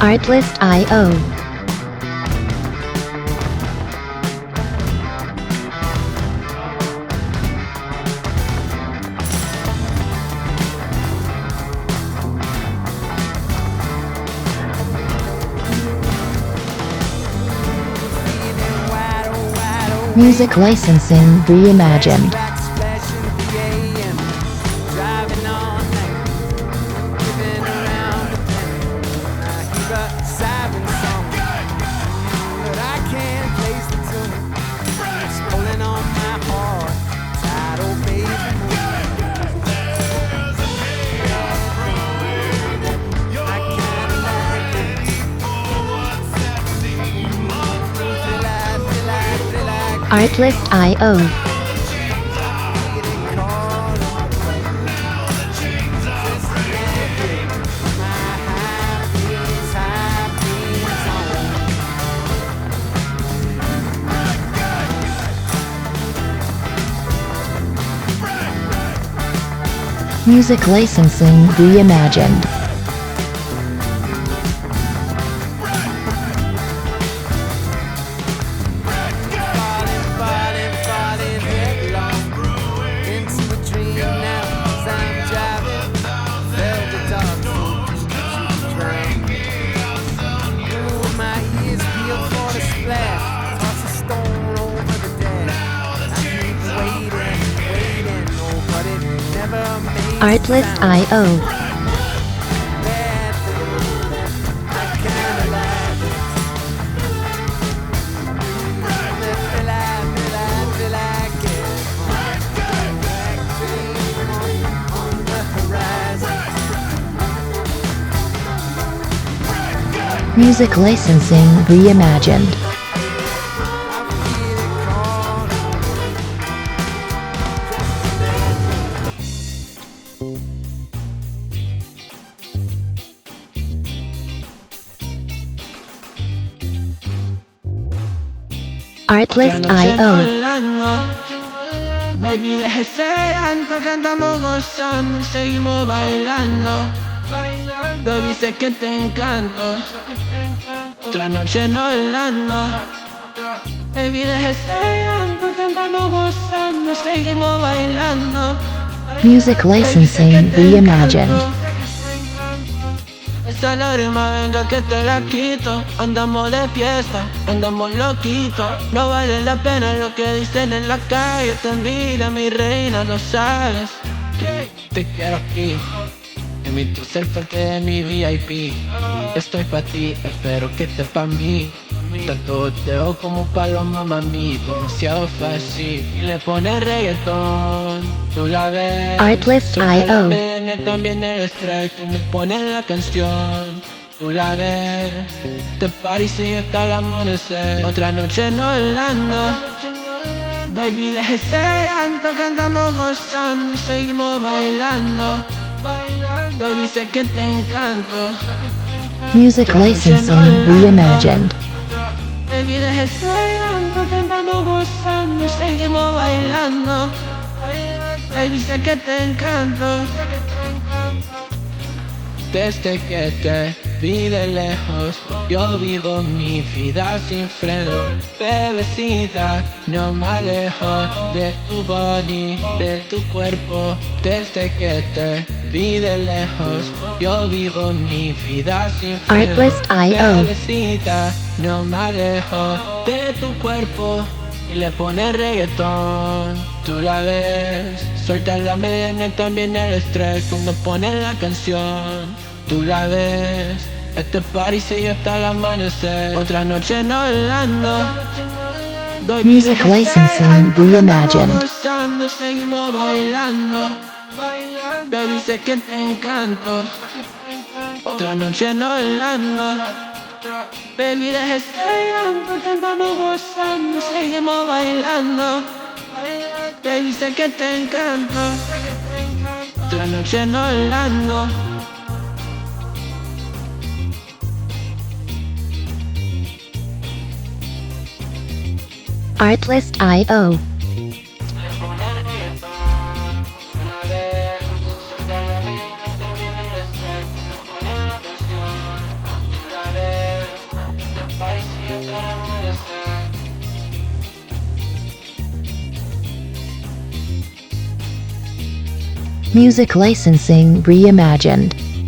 Artlist.io. Music licensing reimagined. Artlist.io. Music licensing reimagined. Artlist.io. Music licensing reimagined. Artlist.io. Baby, déjese antes que andamos gozando y seguimos bailando. Baby, sé que te encanto. Otra noche no hablando. Baby, déjese antes que andamos gozando y seguimos bailando. Music licensing reimagined. Esa lágrima venga que te la quito. Andamos de fiesta, andamos loquitos. No vale la pena lo que dicen en la calle. Te envidia mi reina, lo sabes. Te quiero aquí, en mi tercer parte de mi VIP. Estoy pa' ti, espero que estés pa' mí. Tanto teo como paloma, mami, demasiado fácil. Y le pones reggaetón, tú la ves. Artlist.io. También el strike, tú me pones la canción, tú la ves. Te parece hasta el amanecer. Otra noche no hablando. Baby, déjese antes que andamos gozando y seguimos bailando. Baby, sé que te encanto. Music licensing reimagined. Baby, déjese antes que andamos gozando y seguimos bailando. Baby, sé que te encanto. Desde que te vi de lejos, yo vivo mi vida sin freno. Bebecita, no me alejo de tu body, de tu cuerpo. Desde que te vi de lejos, yo vivo mi vida sin freno. Artlist.io. Bebecita, no me alejo de tu cuerpo. Y le pone reggaetón, tú la ves. Suelta la media, también el estrés. Cuando pone la canción, tú la ves. Este party sigue hasta el amanecer. Otra noche no hablando. Music licensing reimagined. Seguimos bailando. Baby, sé que te encanto. Otra noche no hablando. Baby, déjese antes que andamos gozando, seguimos bailando. Baby, sé que te encanto. Otra noche no hablando. Artlist.io. Music licensing reimagined.